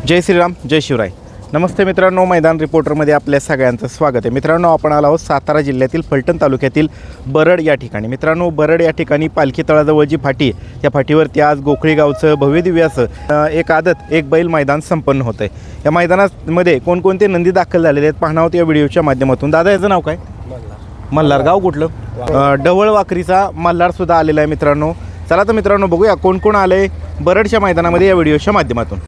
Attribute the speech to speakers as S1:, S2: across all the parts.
S1: जय श्रीराम जय शिवराय. नमस्ते मित्रांनो, मैदान रिपोर्टरमध्ये आपल्या सगळ्यांचं स्वागत आहे. मित्रांनो, आपण आलो आहोत सातारा जिल्ह्यातील फलटण तालुक्यातील बरड या ठिकाणी. मित्रांनो, बरड या ठिकाणी पालखी तळाजवळ जी फाटी आहे त्या फाटीवरती आज गोखळी गावचं भव्यदिव्य असं एक आदत एक बैल मैदान संपन्न होतं आहे. या मैदानामध्ये कोणकोणते नंदी दाखल झालेले आहेत पाहणार आहोत या व्हिडिओच्या माध्यमातून. दादा, याचं नाव काय? मल्हार. गाव कुठलं? ढवळ वाकरीचा मल्हारसुद्धा आलेला आहे मित्रांनो. चला तर मित्रांनो, बघूया कोण कोण आलं आहे बरडच्या मैदानामध्ये या व्हिडिओच्या माध्यमातून.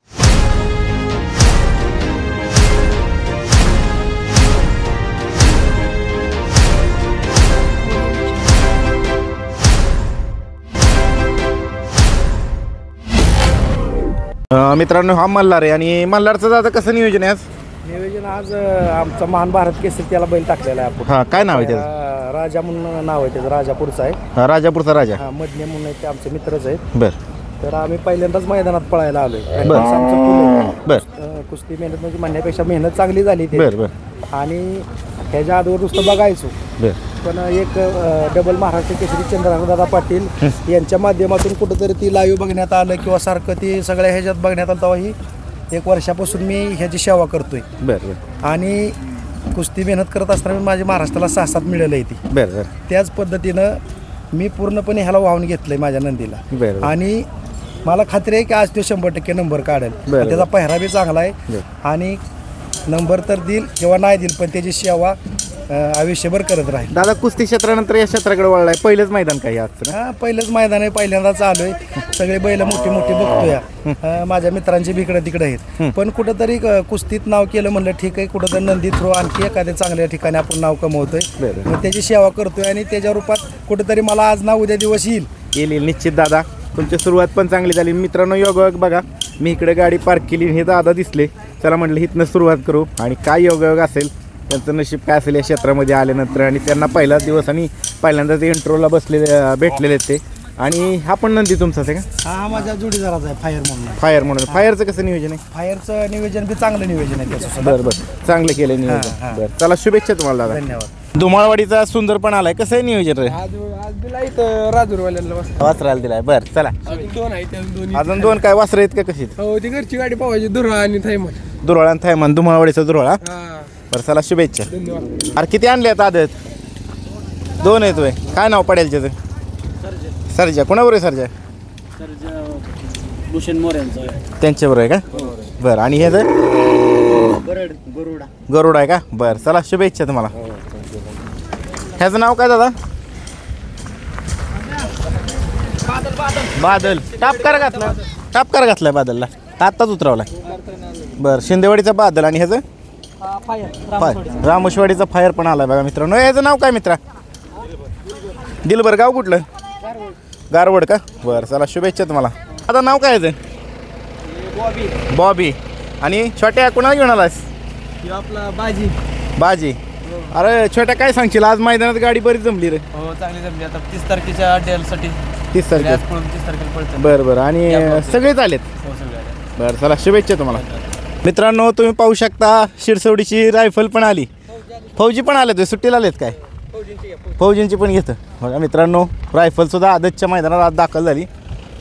S1: मित्रांनो, हा मल्हार आहे आणि मल्हारचं आता कसं नियोजन आहे आज?
S2: नियोजन आज आमचा महान भारत केसरी त्याला बैल टाकलेला आहे आपण.
S1: हां, काय नाव आहे त्याचं?
S2: राजा म्हणून नाव आहे त्याचं, राजापूरचा आहे.
S1: हा, राजापूरचा राजा.
S2: हा, मधने म्हणून ते आमचे मित्रच आहेत.
S1: बरं.
S2: तर आम्ही पहिल्यांदाच मैदानात पळायला आलोय. कुस्ती मेहनत म्हणजे म्हणण्यापेक्षा मेहनत चांगली झाली ते.
S1: बरं बरं.
S2: आणि ह्याच्या आधीवर नुसतं बघायचो. पण एक डबल महाराष्ट्र केसरी चंद्रकांतदादा पाटील यांच्या माध्यमातून कुठंतरी ती लाईव्ह बघण्यात आलं किंवा सारखं ती सगळ्या ह्याच्यात बघण्यात आलं. तेव्हा ही 1 वर्षापासून मी ह्याची सेवा करतोय.
S1: बरं.
S2: आणि कुस्ती मेहनत करत असताना माझी महाराष्ट्राला 6-7 मिळालं आहे ती.
S1: बरं.
S2: त्याच पद्धतीनं मी पूर्णपणे ह्याला वाहून घेतलंय माझ्या नंदीला. आणि मला खात्री आहे की आज तो 100% नंबर काढेल. त्याचा पहिरा बी चांगला आहे आणि नंबर तर देईल किंवा नाही देईल, पण त्याची सेवा आयुष्यभर करत राहील.
S1: दादा, कुस्ती क्षेत्रानंतर या क्षेत्राकडे वळलाय. पहिलंच मैदान काय आज?
S2: हा, पहिलंच मैदान आहे. पहिल्यांदा चालू आहे. सगळे बैल मोठी मोठी बघतोय. माझ्या मित्रांची बी इकडे तिकडे आहेत. पण कुठंतरी कुस्तीत नाव केलं म्हणलं ठीक आहे. कुठंतरी नंदी थ्रो आणखी एखाद्या चांगल्या ठिकाणी आपण नाव कमवतोय. मग त्याची सेवा करतोय आणि त्याच्या रूपात कुठंतरी मला आज ना उद्या दिवस येईल
S1: निश्चित. दादा, तुमची सुरुवात पण चांगली झाली. मित्रांनो, योगायोग बघा, मी इकडे गाडी पार्क केली, हे दादा दिसले. चला म्हटलं इथनं सुरुवात करू. आणि काय योगायोग असेल, त्यांचं नशीब काय असेल या क्षेत्रामध्ये आल्यानंतर. आणि त्यांना पहिलाच दिवस आणि पहिल्यांदाच इंट्रोला भेटलेले ते. आणि हा पण नंदी तुमचाच आहे का?
S2: हा, माझ्या जोडीदाराचा आहे.
S1: फायर म्हणून. फायरचं कसं नियोजन आहे?
S2: फायरचं नियोजन बी चांगलं नियोजन आहे त्याचं.
S1: बरं, चांगलं केलं नियोजन. बरं, चला शुभेच्छा तुम्हाला दादा.
S2: धन्यवाद.
S1: धुमाळवाडीचा सुंदर पण आलाय. कसं आहे नियोजन रे?
S2: आज दिला इथं राजूरवाल्याला
S1: वासराला दिलाय. बरं, चला. अजून 2 काय वासरं आहेत का? कशी?
S2: हो, ती घरची गाडी पाहायची. दुर्ळा आणि थैमान.
S1: दुर्वाळा आणि थैमान. धुमाळवाडीचा दुर्वाळा. बरं, चला शुभेच्छा. अरे किती आणले आहेत आदत? 2 आहेत वय. काय नाव पडेल त्याचं? सरजा. कोणाबरोबर आहे सरजा?
S2: भूषण मोरे
S1: त्यांच्याबरोबर आहे का? बरं. आणि ह्याचं? गरुड आहे का? बरं, चला शुभेच्छा तुम्हाला. ह्याचं नाव काय दादा? बादल. टापकार घातलाय बादलला. आत्ताच उतरवलाय. बरं, शिंदेवाडीचा बादल. आणि ह्याचं? फायर. रामेश्वडीचा फायर पण आलाय बघा मित्रांनो. ह्याचं नाव काय मित्रा? दिलबर. गाव कुठलं? गारवड का? बरं, चला शुभेच्छा तुम्हाला. आता नाव काय याचं? बॉबी. आणि छोट्या कोणाला घेऊन आलास?
S2: आपला
S1: बाजी. अरे छोट्या, काय सांगशील? आज मैदानात गाडी बरीच जमली रे.
S2: हो, चांगली जमली. आता 30 तारखेच्या अड्ड्यासाठी
S1: 30 तारखेला.
S2: 30 तारखेला पळतं.
S1: बरं. आणि सगळेच आलेत. बरं, चला शुभेच्छा तुम्हाला. मित्रांनो, तुम्ही पाहू शकता शिरसवडीची रायफल पण आली. फौजी पण आलेत. सुट्टीला आलेत काय? फौजींची पण घेतं बघा मित्रांनो. रायफलसुद्धा आदतच्या मैदानात आज दाखल झाली.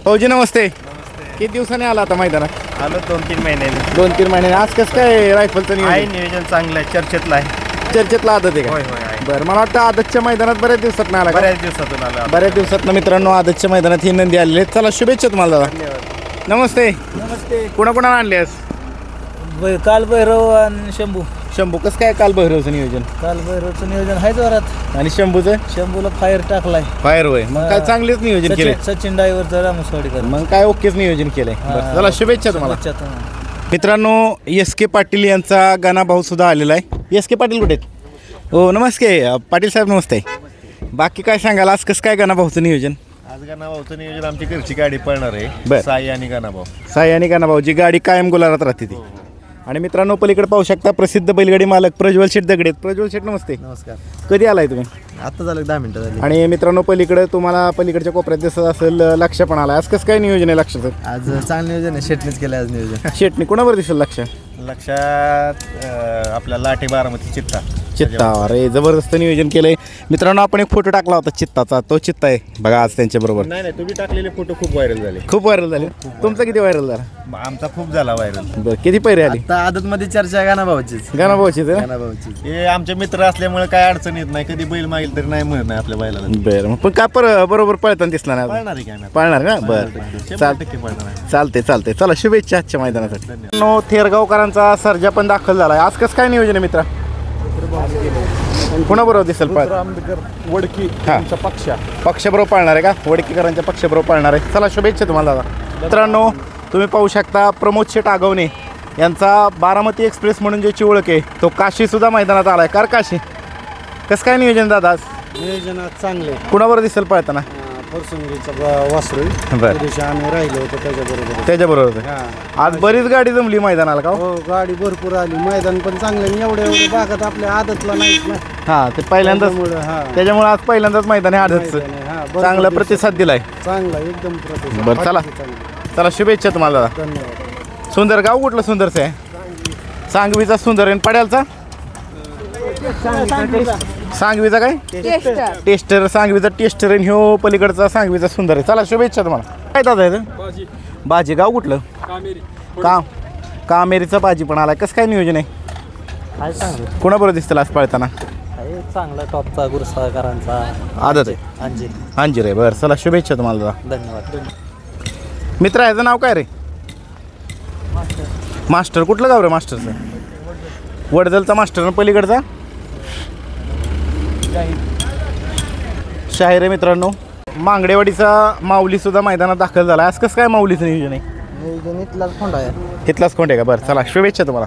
S1: फौजी नमस्ते. किती दिवसाने आला आता मैदानात?
S2: आलो 2-3 महिन्याने.
S1: 2-3 महिन्याने. आज कसं काय रायफलचं
S2: नियोजन चांगलं आहे. चर्चेतला आहे.
S1: चर्चेतला आदत आहे का? बरं, मला वाटतं आदतच्या मैदानात बऱ्याच दिवसात नाही आला. बऱ्याच दिवसात मित्रांनो आदतच्या मैदानात ही नंदी आलेली आहेत. चला शुभेच्छा तुम्हाला दादा. नमस्ते. कोणाकोणाला आणले आज?
S2: काल भैरव आणि शंभू.
S1: कसं काय काल भैरवचं नियोजन?
S2: काल भैरवचं नियोजन आहे जोरात.
S1: आणि शंभूला
S2: फायर टाकलाय.
S1: फायर होय. मग काय चांगलेच नियोजन केलंय.
S2: सचिन ड्रायव्हरचा रामसवाडीकर.
S1: मग काय ओकेच नियोजन केलंय. चला शुभेच्छा तुम्हाला. मित्रांनो, SK पाटील यांचा गाणाभाऊ सुद्धा आलेला आहे. SK पाटील कुठे आहेत? हो, नमस्ते पाटील साहेब. नमस्ते. बाकी काय सांगाल, आज कसं काय गाणाभाऊचं नियोजन?
S3: आज गाणाभाऊचं नियोजन आमची घरची गाडी पळणार आहे.
S1: बरं.
S3: साई आणि
S1: गाणाभाऊ जी गाडी कायम गुलालात राहते ती. आणि मित्रांनो, पलीकडे पाहू शकता प्रसिद्ध बैलगाडी मालक प्रज्वल शेठ दगडे. प्रज्वल शेठ नमस्ते.
S2: नमस्कार.
S1: कधी आलाय तुम्ही?
S2: आता झालं 10 मिनिटं झाली.
S1: आणि मित्रांनो, पलीकडे तुम्हाला पलीकडच्या कोपऱ्यात दिसत असेल लक्ष पण आला. आज कसं काय नियोजन आहे लक्षाचं?
S2: आज चांगलं नियोजन आहे. शेटनीच केलं आज नियोजन.
S1: शेटनी कोणावर दिसेल
S3: लक्षात? आपल्या लाठी बारामती चित्ता.
S1: अरे जबरदस्त नियोजन केलंय. मित्रांनो आपण एक फोटो टाकला होता चित्ताचा, तो चित्ता आहे बघा आज त्यांच्याबरोबर.
S3: नाही नाही, तुम्ही टाकलेले फोटो खूप व्हायरल झाले.
S1: खूप व्हायरल झाले. तुमचा किती व्हायरल झाला?
S3: आमचा खूप झाला व्हायरल.
S1: बरं किती पैरे आली?
S2: आदत मध्ये चर्चा आहे गाणा भाऊचीच.
S1: गाणा भाऊचीच आहे ना?
S2: गाणा भाऊची.
S3: हे आमचे मित्र असल्यामुळे काय अडचण येत नाही. कधी बैल मागेल तरी नाही म्हणत नाही आपल्या बैलाला.
S1: बरं मग पण का बरोबर पळताना दिसला नाही?
S3: पळणार आहे काय नाही.
S1: पळणार ना? बरं
S3: 100% पळणार आहे.
S1: चालते चला शुभेच्छा आजच्या मैदानासाठी. नो थेरगावकरांचा सर्जा पण दाखल झाला. आज कसं काय नियोजन आहे मित्रा? कुणाबरोबर दिसेल पळ?
S2: वडकी
S1: हां पक्षाबरोबर पाळणार आहे का? वडकीकरांच्या पक्षाबरोबर पाळणार आहे. चला शुभेच्छा तुम्हाला दादा. मित्रांनो तुम्ही पाहू शकता प्रमोद शेठ आगवणे यांचा बारामती एक्सप्रेस म्हणून ज्याची ओळख आहे तो काशीसुद्धा मैदानात आला आहे. कार काशी कसं काय नियोजन दादा आज?
S2: नियोजनात चांगले.
S1: कुणाबरोबर दिसेल पळताना?
S2: फरसुंगीचा वासरू
S1: बरं
S2: दिवशी आम्ही राहिलो होतो
S1: त्याच्याबरोबर आज बरीच गाडी जमली मैदानाला का?
S2: हो गाडी भरपूर आली. मैदान पण चांगलं. एवढ्या भागात आपल्या आदतला नाहीच ना.
S1: हां ते पहिल्यांदाच त्याच्यामुळे आज पहिल्यांदाच मैदान आहे आजच चांगला प्रतिसाद दिलाय.
S2: चांगला एकदम प्रतिसाद.
S1: बरं चला शुभेच्छा तुम्हाला दादा.
S2: धन्यवाद.
S1: सुंदर गाव कुठलं सुंदरचं आहे? सांगवीचा सुंदर आहे. पड्यालचा सांगवीचा काय? टेस्टर. सांगवीचा टेस्टर आहे. ह्यो पलीकडचा सांगवीचा सुंदर आहे. चला शुभेच्छा तुम्हाला. काय दादा आहे? बाजी गाव कुठलं? कामेरीचा बाजी पण आलाय. कसं काय नियोजन आहे? कोणाबरोबर दिसतं आज पळताना?
S4: चांगला टॉपचा गुरुसागरांचा
S1: आदत आहे. अंजीर आहे. बरं चला शुभेच्छा तुम्हाला दादा.
S4: धन्यवाद.
S1: मित्र याचं नाव काय रे? मास्टर. कुठलं गाव रे मास्टरचं? वडदलचा मास्टर आणि पलीकडचा शाहीर आहे. मित्रांनो मांगडेवाडीचा माऊलीसुद्धा मैदानात दाखल झाला. आज कसं काय माऊलीचं नियोजन आहे?
S4: नियोजन इथलाच फोंडा आहे.
S1: इथलाच कोण आहे का? बरं चला शुभेच्छा तुम्हाला.